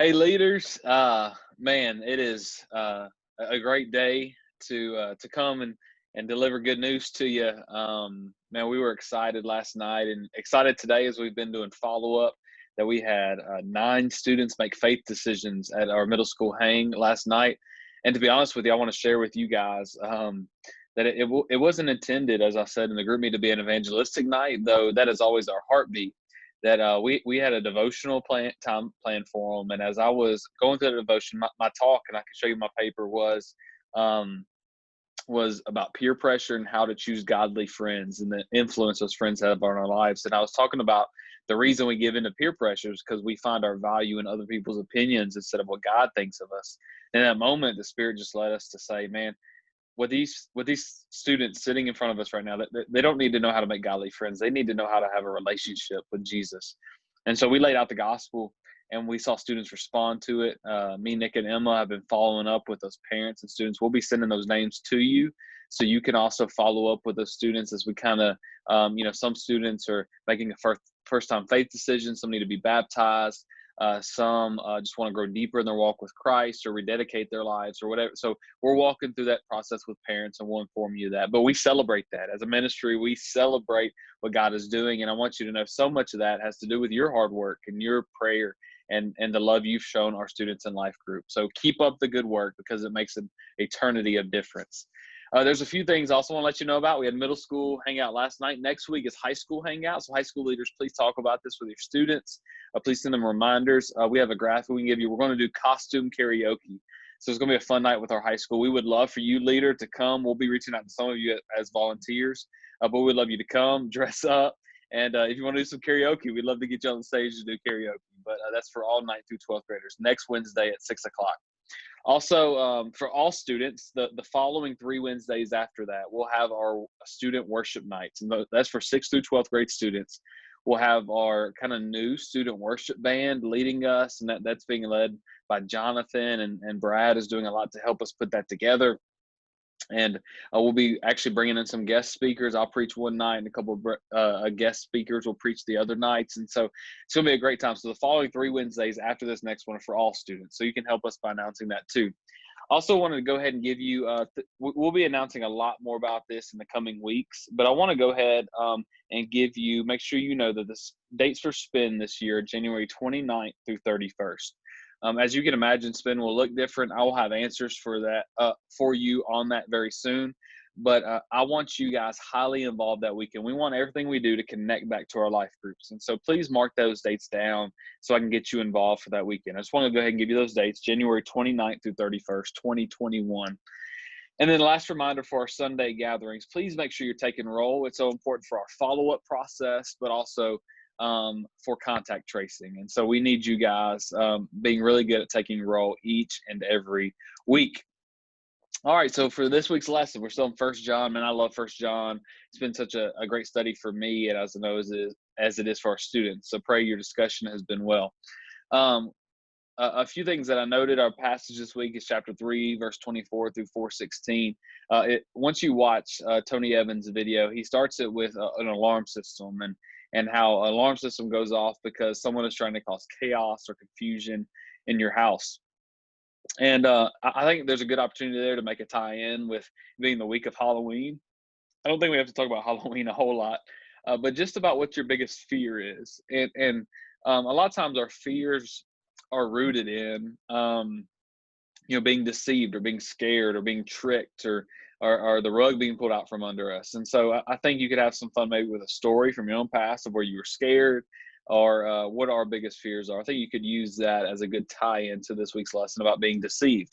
Hey, leaders. Man, it is a great day to come and deliver good news to you. Man, we were excited last night and excited today as we've been doing follow up that we had nine students make faith decisions at our middle school hang last night. And to be honest with you, I want to share with you guys that it wasn't intended, as I said in the group meet, to be an evangelistic night, though that is always our heartbeat. That we had a devotional plan for them, and as I was going through the devotion, my talk, and I can show you my paper, um, was about peer pressure and how to choose godly friends and the influence those friends have on our lives. And I was talking about the reason we give into peer pressure is because we find our value in other people's opinions instead of what God thinks of us. In that moment, the Spirit just led us to say, man, with these students sitting in front of us right now, that they don't need to know how to make godly friends. They need to know how to have a relationship with Jesus. And so we laid out the gospel, and we saw students respond to it. Me, Nick, and Emma have been following up with those parents and students. We'll be sending those names to you, so you can also follow up with those students as we kind of, some students are making a first time faith decision. Some need to be baptized. Some just want to grow deeper in their walk with Christ or rededicate their lives or whatever. So we're walking through that process with parents, and we'll inform you of that. But we celebrate that as a ministry. We celebrate what God is doing, and I want you to know so much of that has to do with your hard work and your prayer and the love you've shown our students in life group. So keep up the good work because it makes an eternity of difference. There's a few things I also want to let you know about. We had middle school hangout last night. Next week is high school hangout. So high school leaders, please talk about this with your students. Please send them reminders. We have a graphic we can give you. We're going to do costume karaoke. So it's going to be a fun night with our high school. We would love for you, leader, to come. We'll be reaching out to some of you as volunteers, but we'd love you to come, dress up. And if you want to do some karaoke, we'd love to get you on the stage to do karaoke. But that's for all 9th through 12th graders next Wednesday at 6 o'clock. Also, for all students, the following 3 Wednesdays after that, we'll have our student worship nights. And that's for 6th through 12th grade students. We'll have our kind of new student worship band leading us, and that's being led by Jonathan, and Brad is doing a lot to help us put that together. And we'll be actually bringing in some guest speakers. I'll preach one night, and a couple of guest speakers will preach the other nights. And so it's going to be a great time. So the following 3 Wednesdays after this next one are for all students. So you can help us by announcing that too. Also wanted to go ahead and give you, we'll be announcing a lot more about this in the coming weeks, but I want to go ahead and make sure you know that the dates for Spin this year, January 29th through 31st. As you can imagine, Spin will look different. I will have answers for that for you on that very soon. But I want you guys highly involved that weekend. We want everything we do to connect back to our life groups. And so please mark those dates down so I can get you involved for that weekend. I just want to go ahead and give you those dates, January 29th through 31st, 2021. And then last reminder for our Sunday gatherings, please make sure you're taking roll. It's so important for our follow-up process, but also for contact tracing. And so we need you guys being really good at taking roll each and every week. All right, so for this week's lesson, we're still in First John. Man, I love First John. It's been such a great study for me, and as I know as it is for our students. So pray your discussion has been well. A few things that I noted. Our passage this week is chapter 3, verse 24 through 4:16. Once you watch Tony Evans' video, he starts it with an alarm system and how an alarm system goes off because someone is trying to cause chaos or confusion in your house. And I think there's a good opportunity there to make a tie-in with being the week of Halloween. I don't think we have to talk about Halloween a whole lot, but just about what your biggest fear is. And a lot of times our fears are rooted in, being deceived or being scared or being tricked or the rug being pulled out from under us. And so I think you could have some fun maybe with a story from your own past of where you were scared or what our biggest fears are. I think you could use that as a good tie-in to this week's lesson about being deceived.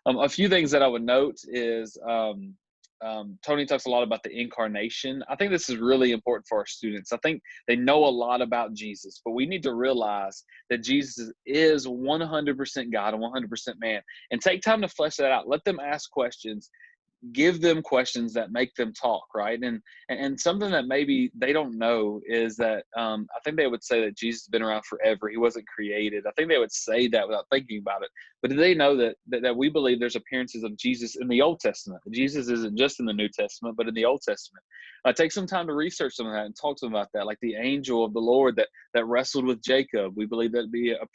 A few things that I would note is Tony talks a lot about the incarnation. I think this is really important for our students. I think they know a lot about Jesus, but we need to realize that Jesus is 100% God and 100% man. And take time to flesh that out. Let them ask questions. Give them questions that make them talk, right? And something that maybe they don't know is that I think they would say that Jesus has been around forever. He wasn't created. I think they would say that without thinking about it. But do they know that we believe there's appearances of Jesus in the Old Testament? Jesus isn't just in the New Testament, but in the Old Testament. Take some time to research some of that and talk to them about that, like the angel of the Lord that wrestled with Jacob. We believe that to be a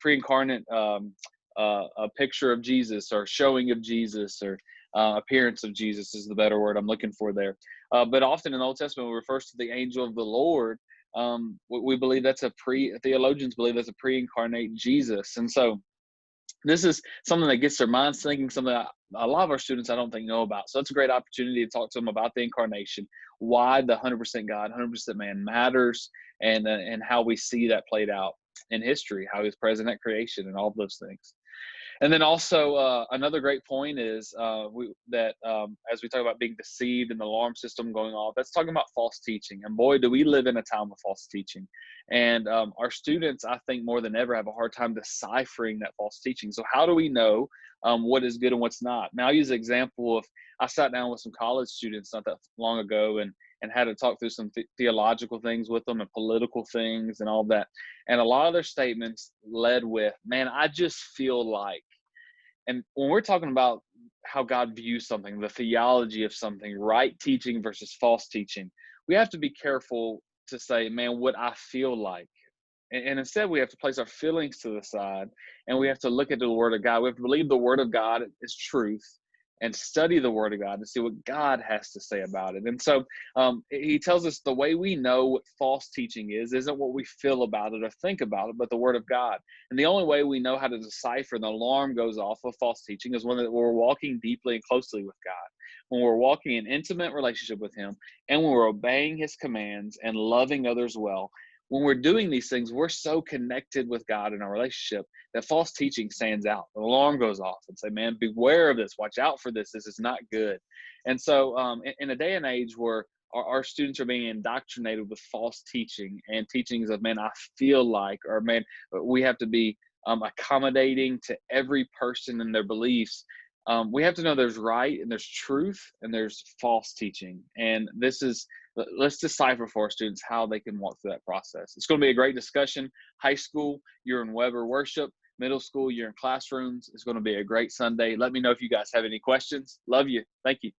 pre-incarnate a picture of Jesus, or showing of Jesus, or appearance of Jesus is the better word I'm looking for there. But often in the Old Testament, it refers to the angel of the Lord. We believe that's theologians believe that's a pre-incarnate Jesus. And so this is something that gets their minds thinking, something that a lot of our students I don't think know about. So it's a great opportunity to talk to them about the incarnation, why the 100% God, 100% man matters, and how we see that played out in history, how he was present at creation, and all of those things. And then also another great point is as we talk about being deceived and the alarm system going off, that's talking about false teaching. And boy, do we live in a time of false teaching. And our students, I think more than ever, have a hard time deciphering that false teaching. So how do we know what is good and what's not? Now, I'll use an example of, I sat down with some college students not that long ago, and had to talk through some theological things with them, and political things and all that. And a lot of their statements led with, man, I just feel like. And when we're talking about how God views something, the theology of something, right teaching versus false teaching, we have to be careful to say, man, what I feel like. And instead, we have to place our feelings to the side, and we have to look at the Word of God. We have to believe the Word of God is truth, and study the Word of God to see what God has to say about it. And so he tells us the way we know what false teaching isn't what we feel about it or think about it, but the Word of God. And the only way we know how to decipher the alarm goes off of false teaching is when we're walking deeply and closely with God, when we're walking in intimate relationship with Him, and when we're obeying His commands and loving others well. When we're doing these things, we're so connected with God in our relationship that false teaching stands out. The alarm goes off and say, man, beware of this. Watch out for this. This is not good. And so in a day and age where our students are being indoctrinated with false teaching and teachings of, man, I feel like, or man, we have to be accommodating to every person and their beliefs. We have to know there's right and there's truth and there's false teaching. And let's decipher for our students how they can walk through that process. It's going to be a great discussion. High school, you're in Weber worship. Middle school, you're in classrooms. It's going to be a great Sunday. Let me know if you guys have any questions. Love you. Thank you.